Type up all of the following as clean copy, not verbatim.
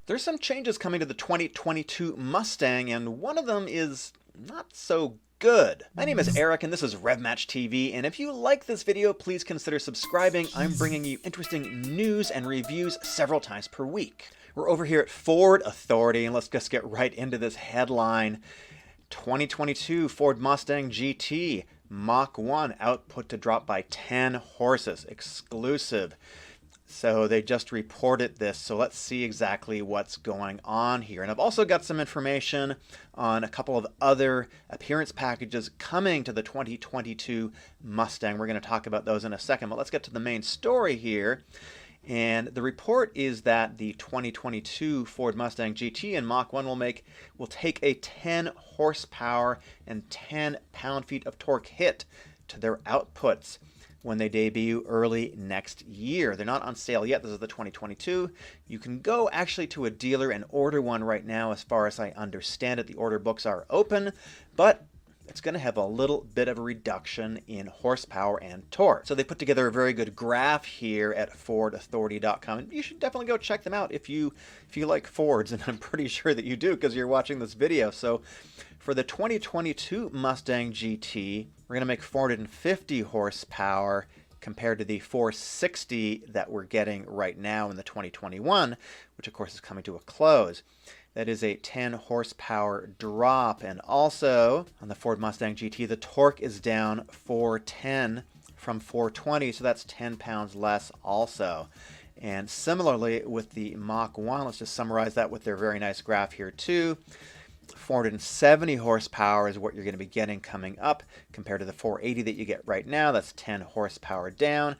There's some changes coming to the 2022 Mustang, and one of them is not so good. My name is Eric, and this is RevMatchTV, and if you like this video, please consider subscribing. I'm bringing you interesting news and reviews several times per week. We're over here at Ford Authority, and let's just get right into this headline. 2022 Ford Mustang GT Mach 1 output to drop by 10 horses, exclusive. So they just reported this, so let's see exactly what's going on here. And I've also got some information on a couple of other appearance packages coming to the 2022 Mustang. We're going to talk about those in a second, but let's get to the main story here. And the report is that the 2022 Ford Mustang GT and Mach 1 will take a 10 horsepower and 10 pound-feet of torque hit to their outputs when they debut early next year. They're not on sale yet. This is the 2022. You can go actually to a dealer and order one right now. As far as I understand it, the order books are open, but it's going to have a little bit of a reduction in horsepower and torque. So they put together a very good graph here at FordAuthority.com, and you should definitely go check them out if you like Fords, and I'm pretty sure that you do because you're watching this video. So for the 2022 Mustang GT, we're going to make 450 horsepower compared to the 460 that we're getting right now in the 2021, which of course is coming to a close. That is a 10 horsepower drop. And also on the Ford Mustang GT, the torque is down 410 from 420, so that's 10 pounds less also. And similarly with the Mach 1, let's just summarize that with their very nice graph here too. 470 horsepower is what you're going to be getting coming up compared to the 480 that you get right now. That's 10 horsepower down.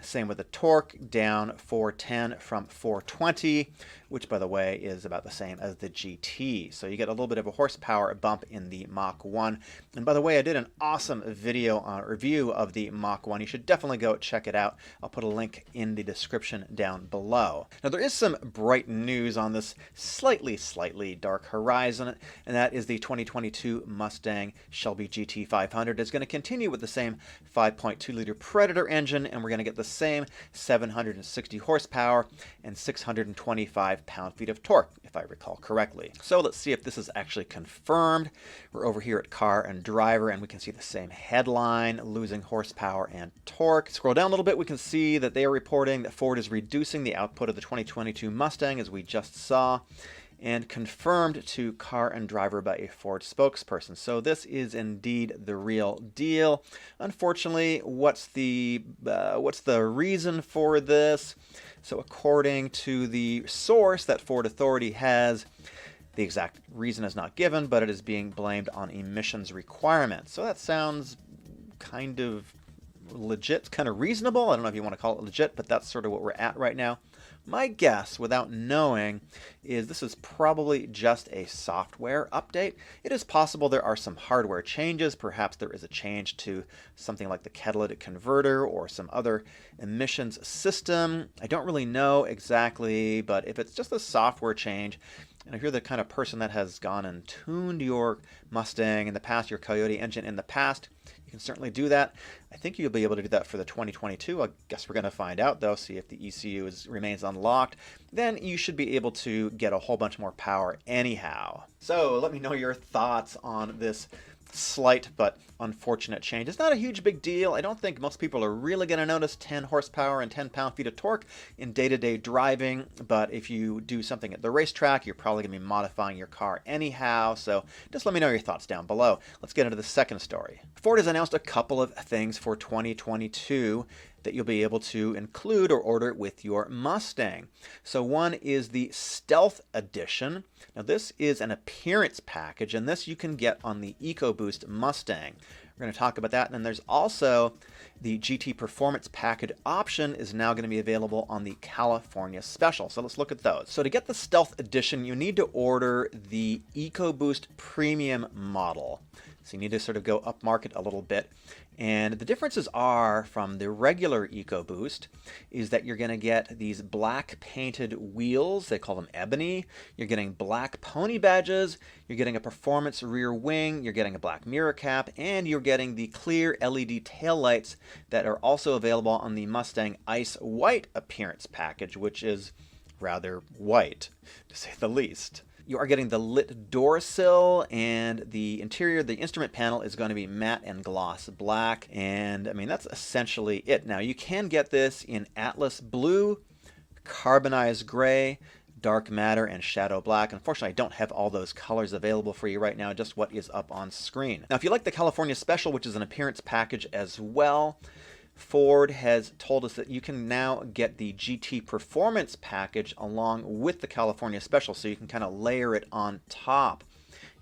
Same with the torque, down 410 from 420, which by the way is about the same as the GT. So you get a little bit of a horsepower bump in the Mach 1. And by the way, I did an awesome video on review of the Mach 1. You should definitely go check it out. I'll put a link in the description down below. Now there is some bright news on this slightly dark horizon, and that is the 2022 Mustang Shelby GT 500 is going to continue with the same 5.2 liter Predator engine, and we're going to get the same 760 horsepower and 625 pound-feet of torque, if I recall correctly. So let's see if this is actually confirmed. We're over here at Car and Driver, and we can see the same headline, losing horsepower and torque. Scroll down a little bit, we can see that they are reporting that Ford is reducing the output of the 2022 Mustang, as we just saw, and confirmed to Car and Driver by a Ford spokesperson. So this is indeed the real deal. Unfortunately, what's the reason for this? So according to the source that Ford Authority has, the exact reason is not given, but it is being blamed on emissions requirements. So that sounds kind of legit, kind of reasonable. I don't know if you want to call it legit, but that's sort of what we're at right now. My guess, without knowing, is this is probably just a software update. It is possible there are some hardware changes. Perhaps there is a change to something like the catalytic converter or some other emissions system. I don't really know exactly, but if it's just a software change, and if you're the kind of person that has gone and tuned your Mustang in the past, your Coyote engine in the past, you can certainly do that. I think you'll be able to do that for the 2022. I guess we're going to find out, though, see if the ECU remains unlocked. Then you should be able to get a whole bunch more power anyhow. So let me know your thoughts on this slight but unfortunate change. It's not a huge big deal. I don't think most people are really going to notice 10 horsepower and 10 pound-feet of torque in day-to-day driving, but if you do something at the racetrack, you're probably going to be modifying your car anyhow, so just let me know your thoughts down below. Let's get into the second story. Ford has announced a couple of things for 2022 that you'll be able to include or order with your Mustang. So one is the Stealth Edition. Now this is an appearance package, and this you can get on the EcoBoost Mustang. We're going to talk about that. And then there's also the GT Performance Package option is now going to be available on the California Special. So let's look at those. So to get the Stealth Edition, you need to order the EcoBoost Premium model. So you need to sort of go up market a little bit. And the differences are from the regular EcoBoost is that you're going to get these black painted wheels. They call them ebony. You're getting black pony badges. You're getting a performance rear wing. You're getting a black mirror cap. And you're getting the clear LED taillights that are also available on the Mustang Ice White appearance package, which is rather white, to say the least. You are getting the lit door sill, and the interior, the instrument panel, is going to be matte and gloss black, and I mean that's essentially it. Now you can get this in Atlas blue, carbonized gray, dark matter, and shadow black. Unfortunately, I don't have all those colors available for you right now, just what is up on screen. Now if you like the California Special, which is an appearance package as well, Ford has told us that you can now get the GT Performance package along with the California Special, so you can kind of layer it on top.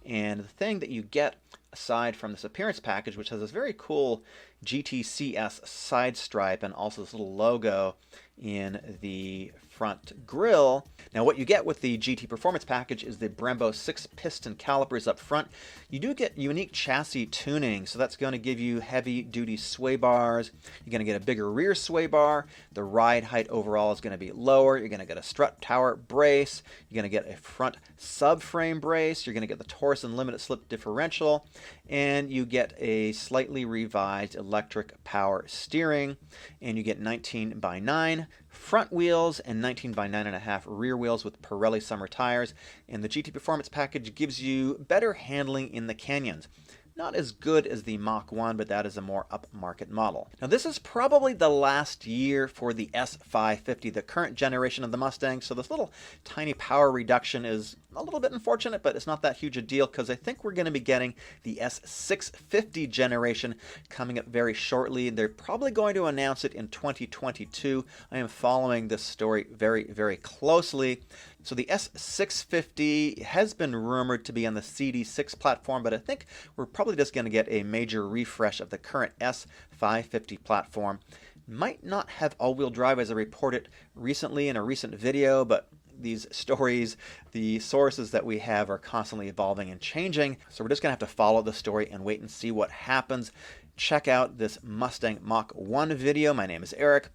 And the thing that you get aside from this appearance package, which has this very cool GTCS side stripe and also this little logo in the front grille. Now what you get with the GT Performance package is the Brembo 6-piston calipers up front. You do get unique chassis tuning, so that's going to give you heavy-duty sway bars. You're going to get a bigger rear sway bar. The ride height overall is going to be lower. You're going to get a strut tower brace. You're going to get a front subframe brace. You're going to get the Taurus and limited slip differential. And you get a slightly revised electric power steering. And you get 19x9 front wheels and 19x9.5 rear wheels with Pirelli summer tires. And the GT Performance package gives you better handling in the canyons. Not as good as the Mach 1, but that is a more upmarket model. Now this is probably the last year for the S550, the current generation of the Mustang, so this little tiny power reduction is a little bit unfortunate, but it's not that huge a deal because I think we're going to be getting the S650 generation coming up very shortly. They're probably going to announce it in 2022. I am following this story very, very closely. So the S650 has been rumored to be on the CD6 platform, but I think we're probably just going to get a major refresh of the current S550 platform. Might not have all-wheel drive as I reported recently in a recent video, but these stories, the sources that we have are constantly evolving and changing. So we're just going to have to follow the story and wait and see what happens. Check out this Mustang Mach 1 video. My name is Eric.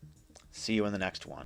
See you in the next one.